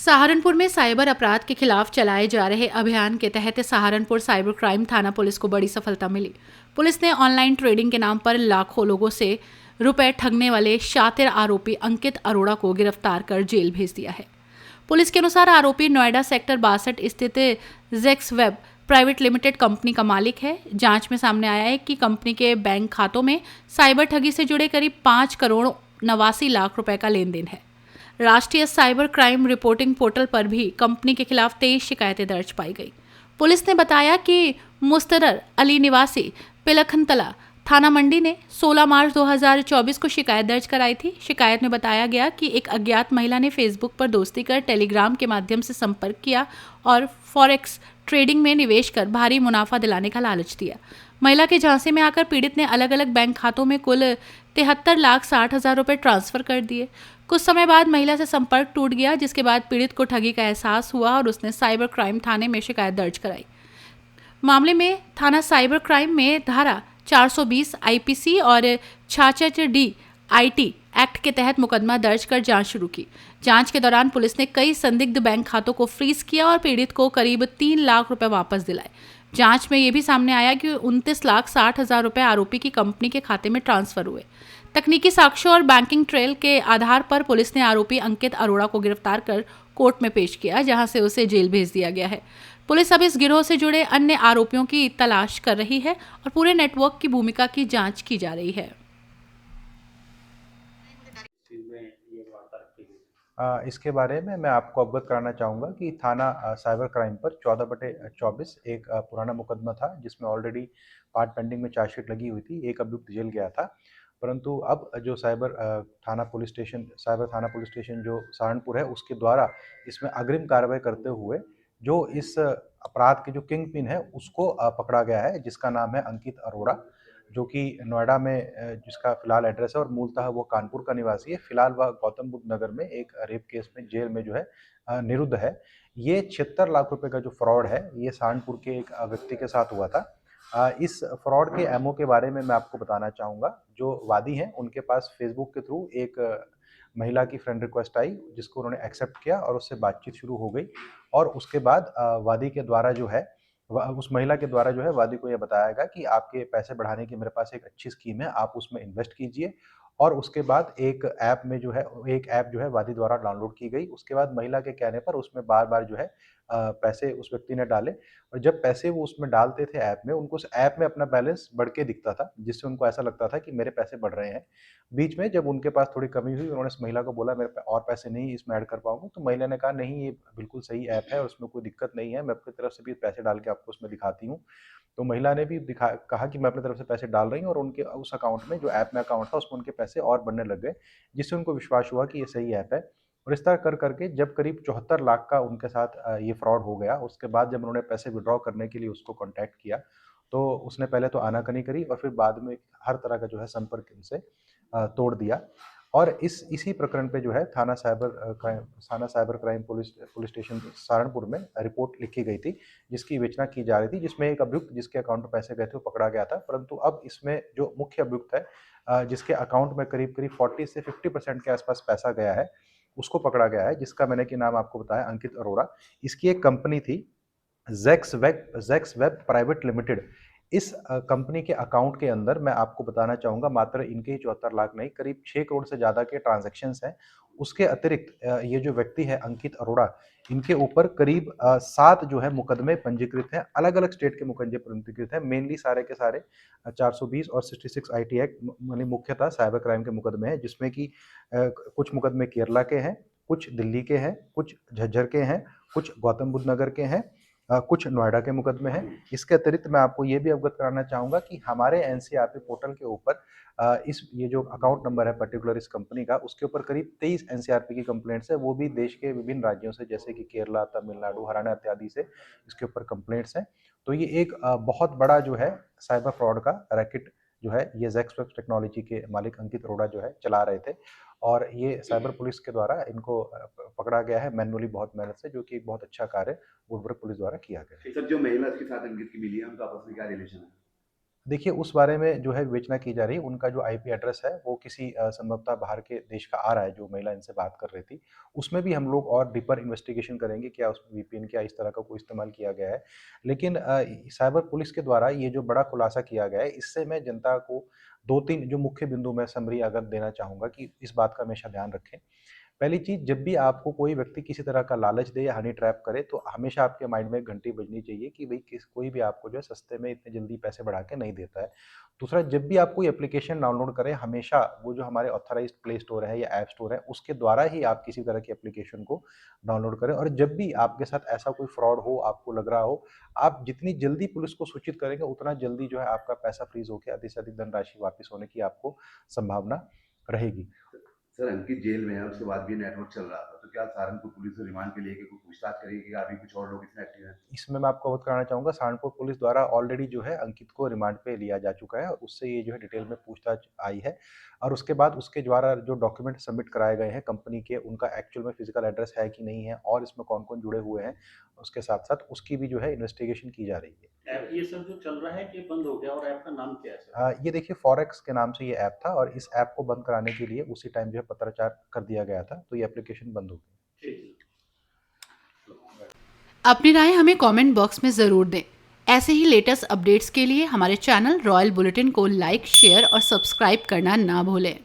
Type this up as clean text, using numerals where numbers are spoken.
सहारनपुर में साइबर अपराध के खिलाफ चलाए जा रहे अभियान के तहत सहारनपुर साइबर क्राइम थाना पुलिस को बड़ी सफलता मिली। पुलिस ने ऑनलाइन ट्रेडिंग के नाम पर लाखों लोगों से रुपए ठगने वाले शातिर आरोपी अंकित अरोड़ा को गिरफ्तार कर जेल भेज दिया है। पुलिस के अनुसार आरोपी नोएडा सेक्टर 62 स्थित जेक्स वेब प्राइवेट लिमिटेड कंपनी का मालिक है। जांच में सामने आया है कि कंपनी के बैंक खातों में साइबर ठगी से जुड़े करीब 5 करोड़ 89 लाख रुपए का लेन देन है। राष्ट्रीय साइबर क्राइम रिपोर्टिंग पोर्टल पर भी कंपनी के खिलाफ 23 शिकायतें दर्ज पाई गई। पुलिस ने बताया कि मुस्तरर अली निवासी पिलखनतला थाना मंडी ने 16 मार्च 2024 को शिकायत दर्ज कराई थी। शिकायत में बताया गया कि एक अज्ञात महिला ने फेसबुक पर दोस्ती कर टेलीग्राम के माध्यम से संपर्क किया और फॉरेक्स ट्रेडिंग में निवेश कर भारी मुनाफा दिलाने का लालच दिया। महिला के झांसे में आकर पीड़ित ने अलग अलग बैंक खातों में कुल 73,60,000 रुपए ट्रांसफर कर दिए। कुछ समय बाद महिला से संपर्क टूट गया, जिसके बाद पीड़ित को ठगी का एहसास हुआ और उसने साइबर क्राइम थाने में शिकायत दर्ज कराई। मामले में थाना साइबर क्राइम में धारा 420 आईपीसी और 66 डी आईटी एक्ट के तहत मुकदमा दर्ज कर जांच शुरू की। जांच के दौरान पुलिस ने कई संदिग्ध बैंक खातों को फ्रीज किया और पीड़ित को करीब 3 लाख रुपए वापस दिलाए। जांच में यह भी सामने आया कि 29,60,000 रुपए आरोपी की कंपनी के खाते में ट्रांसफर हुए। तकनीकी साक्ष्यों और बैंकिंग ट्रेल के आधार पर पुलिस ने आरोपी अंकित अरोड़ा को गिरफ्तार कर कोर्ट में पेश किया, जहां से उसे जेल भेज दिया गया है। पुलिस अब इस गिरोह से जुड़े अन्य आरोपियों की तलाश कर रही है और पूरे नेटवर्क की भूमिका की जांच की जा रही है। इसके बारे में मैं आपको अवगत कराना चाहूँगा कि थाना साइबर क्राइम पर 14/24 एक पुराना मुकदमा था, जिसमें ऑलरेडी पार्ट पेंडिंग में चार्जशीट लगी हुई थी। एक अभियुक्त जेल गया था, परंतु अब जो साइबर थाना पुलिस स्टेशन जो सहारनपुर है, उसके द्वारा इसमें अग्रिम कार्रवाई करते हुए जो इस अपराध के जो किंग पिन है, उसको पकड़ा गया है, जिसका नाम है अंकित अरोड़ा, जो कि नोएडा में जिसका फिलहाल एड्रेस है और मूलतः वो कानपुर का निवासी है। फिलहाल वह गौतम बुद्ध नगर में एक रेप केस में जेल में जो है निरुद्ध है। ये 76 लाख रुपए का जो फ्रॉड है, ये सहारनपुर के एक व्यक्ति के साथ हुआ था। इस फ्रॉड के एमओ के बारे में मैं आपको बताना चाहूँगा। जो वादी हैं, उनके पास फेसबुक के थ्रू एक महिला की फ्रेंड रिक्वेस्ट आई, जिसको उन्होंने एक्सेप्ट किया और उससे बातचीत शुरू हो गई। और उसके बाद वादी के द्वारा जो है उस महिला के द्वारा जो है वादी को यह बताया गया कि आपके पैसे बढ़ाने की मेरे पास एक अच्छी स्कीम है, आप उसमें इन्वेस्ट कीजिए। और उसके बाद एक ऐप जो है वादी द्वारा डाउनलोड की गई। उसके बाद महिला के कहने पर उसमें बार-बार जो है पैसे उस व्यक्ति ने डाले, और जब पैसे वो उसमें डालते थे ऐप में, उनको उस ऐप में अपना बैलेंस बढ़ के दिखता था, जिससे उनको ऐसा लगता था कि मेरे पैसे बढ़ रहे हैं। बीच में जब उनके पास थोड़ी कमी हुई, उन्होंने इस महिला को बोला, मेरे और पैसे नहीं इसमें ऐड कर पाऊँगा। तो महिला ने कहा, नहीं, ये बिल्कुल सही ऐप है और उसमें कोई दिक्कत नहीं है, मैं अपनी तरफ से भी पैसे डाल के आपको उसमें दिखाती हूँ। तो महिला ने भी कहा कि मैं अपनी तरफ से पैसे डाल रही हूँ, और उनके उस अकाउंट में, जो ऐप में अकाउंट था, उसमें उनके पैसे और बढ़ने लग गए, जिससे उनको विश्वास हुआ कि ये सही ऐप है। और इस तरह कर करके जब करीब 74 लाख का उनके साथ ये फ्रॉड हो गया, उसके बाद जब उन्होंने पैसे विड्रॉ करने के लिए उसको कॉन्टैक्ट किया, तो उसने पहले तो आनाकानी करी और फिर बाद में हर तरह का जो है संपर्क इनसे तोड़ दिया। और इसी प्रकरण पे जो है थाना cyber crime police police station Saharanpur में रिपोर्ट लिखी गई थी, जिसकी विवेचना की जा रही थी, जिसमें एक अभियुक्त जिसके अकाउंट में पैसे गए थे वो पकड़ा गया था। परंतु अब इसमें जो मुख्य अभियुक्त है, जिसके अकाउंट में करीब करीब 40 से 50% के आसपास पैसा गया है, उसको पकड़ा गया है, जिसका मैंने कि नाम आपको बताया, अंकित अरोड़ा। इसकी एक कंपनी थी, ज़ेक्स वेब प्राइवेट लिमिटेड। इस कंपनी के अकाउंट के अंदर मैं आपको बताना चाहूँगा, मात्र इनके ही 74 लाख नहीं, करीब 6 करोड़ से ज़्यादा के ट्रांज़ैक्शंस हैं। उसके अतिरिक्त ये जो व्यक्ति है अंकित अरोड़ा, इनके ऊपर करीब 7 जो है मुकदमे पंजीकृत हैं, अलग-अलग स्टेट के मुकदमे पंजीकृत हैं। मेनली सारे के सारे 420 और 66 आईटी एक्ट माने मुख्यतः साइबर क्राइम के मुकदमे हैं, जिसमें कि कुछ मुकदमे केरला के हैं, कुछ दिल्ली के हैं, कुछ झज्जर के हैं, कुछ गौतम बुद्ध नगर के हैं, कुछ नोएडा के मुकदमे हैं। इसके अतिरिक्त मैं आपको ये भी अवगत कराना चाहूँगा कि हमारे एनसीआरपी पोर्टल के ऊपर ये जो अकाउंट नंबर है पर्टिकुलर इस कंपनी का, उसके ऊपर करीब 23 एनसीआरपी की कंप्लेंट्स है, वो भी देश के विभिन्न राज्यों से, जैसे कि केरला, तमिलनाडु, हरियाणा इत्यादि से इसके ऊपर कंप्लेंट्स हैं। तो ये एक बहुत बड़ा जो है साइबर फ्रॉड का रैकेट जो है, ये ज़ेक्सवर्क्स टेक्नोलॉजी के मालिक अंकित अरोड़ा जो है चला रहे थे, और ये साइबर पुलिस के द्वारा इनको पकड़ा गया है मैन्युअली बहुत मेहनत से, जो कि एक बहुत अच्छा कार्य गुलबर्ग पुलिस द्वारा किया गया। सर, जो महिला इसके साथ अंकित की मिली है, उनका आपस में क्या रिलेशन है? देखिए, उस बारे में जो है विवेचना की जा रही है। उनका जो आईपी एड्रेस है, वो किसी संभवतः बाहर के देश का आ रहा है, जो महिला इनसे बात कर रही थी। उसमें भी हम लोग और डीपर इन्वेस्टिगेशन करेंगे, क्या उसमें वीपीएन क्या इस तरह का कोई इस्तेमाल किया गया है। लेकिन साइबर पुलिस के द्वारा ये जो बड़ा खुलासा किया गया है, इससे मैं जनता को 2-3 जो मुख्य बिंदु मैं समरी अगर देना चाहूँगा कि इस बात का हमेशा ध्यान रखें। पहली चीज़, जब भी आपको कोई व्यक्ति किसी तरह का लालच दे या हनी ट्रैप करे, तो हमेशा आपके माइंड में एक घंटी बजनी चाहिए कि भई कोई भी आपको जो है सस्ते में इतनी जल्दी पैसे बढ़ा के नहीं देता है। दूसरा, जब भी आप कोई एप्लीकेशन डाउनलोड करें, हमेशा वो जो हमारे ऑथराइज़्ड प्ले स्टोर है या ऐप स्टोर है, उसके द्वारा ही आप किसी तरह की एप्लीकेशन को डाउनलोड करें। और जब भी आपके साथ ऐसा कोई फ्रॉड हो, आपको लग रहा हो, आप जितनी जल्दी पुलिस को सूचित करेंगे, उतना जल्दी जो है आपका पैसा फ्रीज़ होके अधिक से अधिक धनराशि वापस होने की आपको संभावना रहेगी। सर, अंकित जेल में है, उसके बाद भी नेटवर्क चल रहा था, तो क्या सहारनपुर पुलिस ने रिमांड पे लेके कोई पूछताछ करेगी कि अभी कुछ और लोग इसमें एक्टिव हैं? इसमें मैं आपको अवगत कराना चाहूँगा, सहारनपुर पुलिस द्वारा ऑलरेडी जो है अंकित को रिमांड पे लिया जा चुका है और उससे ये जो है डिटेल में पूछताछ आई है। और उसके बाद उसके द्वारा जो डॉक्यूमेंट सबमिट कराए गए हैं कंपनी के, उनका एक्चुअल में फिजिकल एड्रेस है कि नहीं है और इसमें कौन-कौन जुड़े हुए हैं, उसके साथ-साथ उसकी भी जो है इन्वेस्टिगेशन की जा रही है। ऐप ये सब जो चल रहा है कि बंद हो गया और ऐप का नाम क्या है सर? ये देखिए, फॉरेक्स के नाम से ये ऐप था और इस ऐप को बंद कराने के लिए उसी टाइम जो है पत्राचार कर दिया गया था, तो ये एप्लीकेशन बंद हो गई। ठीक है। अपनी राय हमें कमेंट बॉक्स में ज़रूर दें। ऐसे ही लेटेस्ट अपडेट्स के लिए हमारे चैनल रॉयल बुलेटिन को लाइक, शेयर और सब्सक्राइब करना ना भूलें।